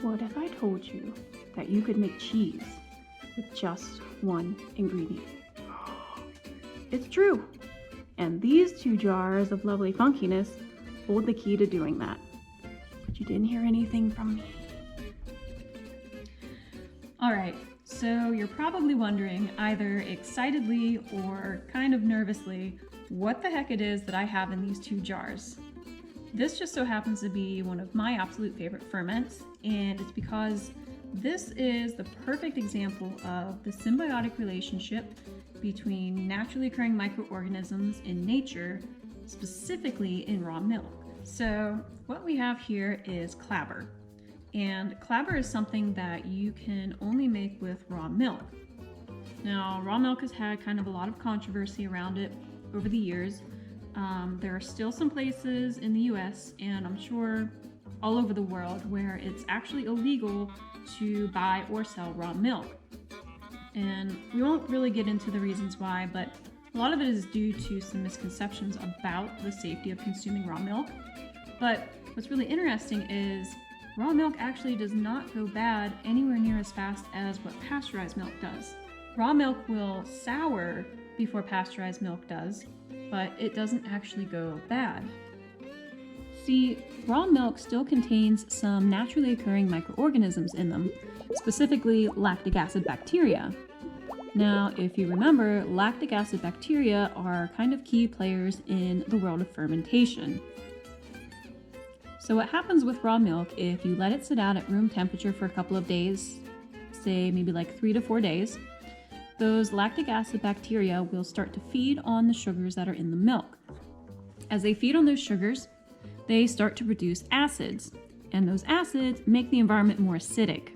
What if I told you that you could make cheese with just one ingredient? It's true! And these 2 jars of lovely funkiness hold the key to doing that. But you didn't hear anything from me. Alright, so you're probably wondering, either excitedly or kind of nervously, what the heck it is that I have in these 2 jars. This just so happens to be one of my absolute favorite ferments, and it's because this is the perfect example of the symbiotic relationship between naturally occurring microorganisms in nature, specifically in raw milk. So what we have here is Clabbered, and Clabbered is something that you can only make with raw milk. Now, raw milk has had kind of a lot of controversy around it over the years. There are still some places in the US, and I'm sure all over the world, where it's actually illegal to buy or sell raw milk. And we won't really get into the reasons why, but a lot of it is due to some misconceptions about the safety of consuming raw milk. But what's really interesting is raw milk actually does not go bad anywhere near as fast as what pasteurized milk does. Raw milk will sour before pasteurized milk does, but it doesn't actually go bad. See, raw milk still contains some naturally occurring microorganisms in them, specifically lactic acid bacteria. Now, if you remember, lactic acid bacteria are kind of key players in the world of fermentation. So what happens with raw milk, if you let it sit out at room temperature for a couple of days, say maybe like 3 to 4 days, those lactic acid bacteria will start to feed on the sugars that are in the milk. As they feed on those sugars, they start to produce acids, and those acids make the environment more acidic.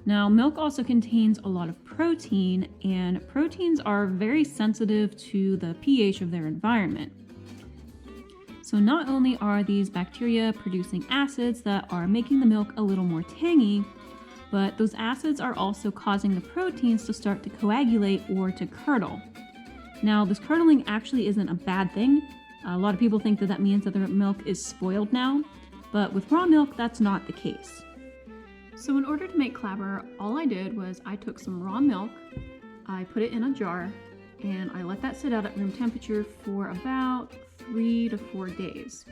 Now, milk also contains a lot of protein, and proteins are very sensitive to the pH of their environment. So not only are these bacteria producing acids that are making the milk a little more tangy, but those acids are also causing the proteins to start to coagulate or to curdle. Now, this curdling actually isn't a bad thing. A lot of people think that that means that their milk is spoiled now, but with raw milk, that's not the case. So in order to make Clabbered, all I did was I took some raw milk, I put it in a jar, and I let that sit out at room temperature for about 3 to 4 days.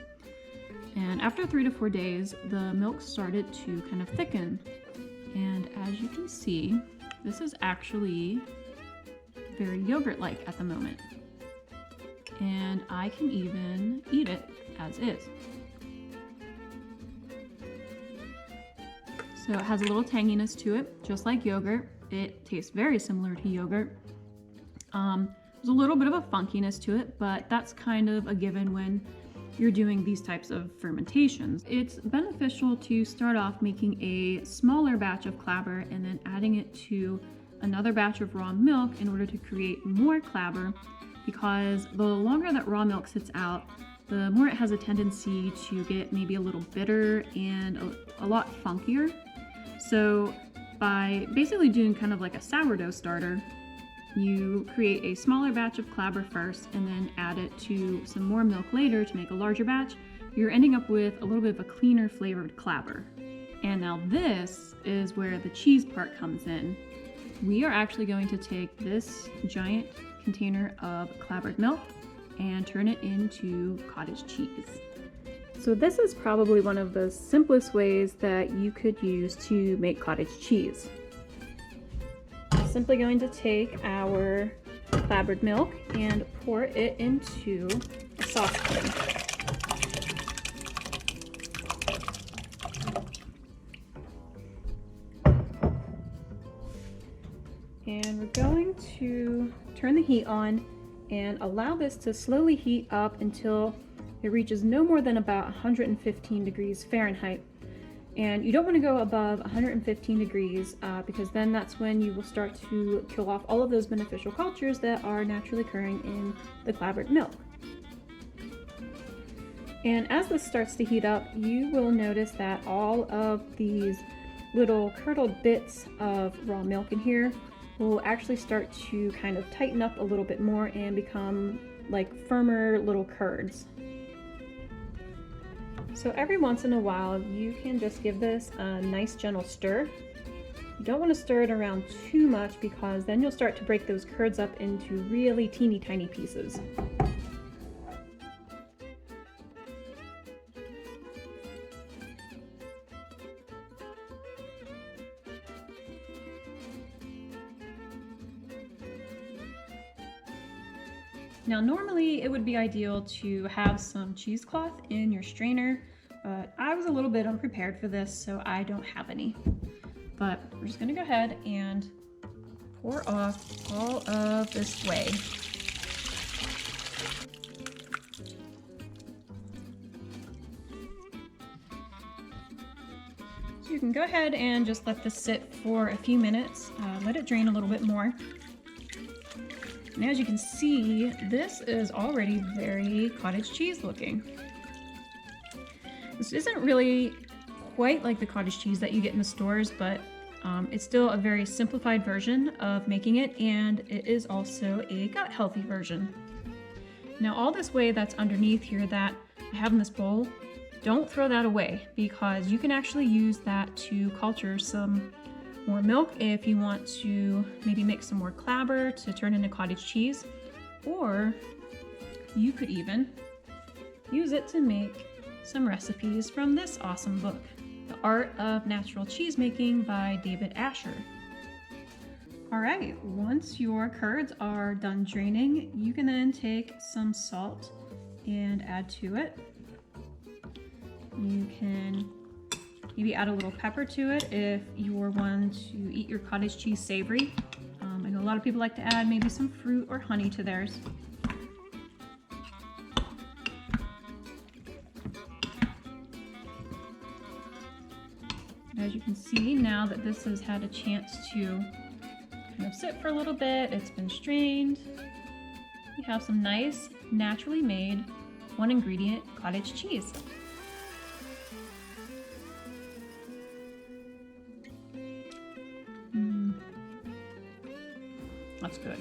And after 3 to 4 days, the milk started to kind of thicken. And as you can see, this is actually very yogurt-like at the moment. And I can even eat it as is. So it has a little tanginess to it, just like yogurt. It tastes very similar to yogurt. There's a little bit of a funkiness to it, but that's kind of a given when you're doing these types of fermentations. It's beneficial to start off making a smaller batch of Clabbered and then adding it to another batch of raw milk in order to create more Clabbered, because the longer that raw milk sits out, the more it has a tendency to get maybe a little bitter and a lot funkier. So by basically doing kind of like a sourdough starter, you create a smaller batch of Clabbered first and then add it to some more milk later to make a larger batch. You're ending up with a little bit of a cleaner flavored Clabbered. And now this is where the cheese part comes in. We are actually going to take this giant container of Clabbered milk and turn it into cottage cheese. So this is probably one of the simplest ways that you could use to make cottage cheese. Simply going to take our Clabbered milk and pour it into a saucepan. And we're going to turn the heat on and allow this to slowly heat up until it reaches no more than about 115 degrees Fahrenheit. And you don't want to go above 115 degrees because then that's when you will start to kill off all of those beneficial cultures that are naturally occurring in the Clabbered milk. And as this starts to heat up, you will notice that all of these little curdled bits of raw milk in here will actually start to kind of tighten up a little bit more and become like firmer little curds. So every once in a while, you can just give this a nice gentle stir. You don't want to stir it around too much because then you'll start to break those curds up into really teeny tiny pieces. Now normally it would be ideal to have some cheesecloth in your strainer, but I was a little bit unprepared for this, so I don't have any. But we're just gonna go ahead and pour off all of this whey. So you can go ahead and just let this sit for a few minutes, let it drain a little bit more. And as you can see, this is already very cottage cheese looking. This isn't really quite like the cottage cheese that you get in the stores, but it's still a very simplified version of making it, and it is also a gut healthy version. Now all this whey that's underneath here that I have in this bowl, don't throw that away because you can actually use that to culture some more milk if you want to maybe make some more clabber to turn into cottage cheese, or you could even use it to make some recipes from this awesome book, The Art of Natural Cheese Making by David Asher. All right, once your curds are done draining, you can then take some salt and add to it. You can maybe add a little pepper to it if you're one to eat your cottage cheese savory. I know a lot of people like to add maybe some fruit or honey to theirs. As you can see, now that this has had a chance to kind of sit for a little bit, it's been strained, we have some nice, naturally made, one ingredient cottage cheese. That's good.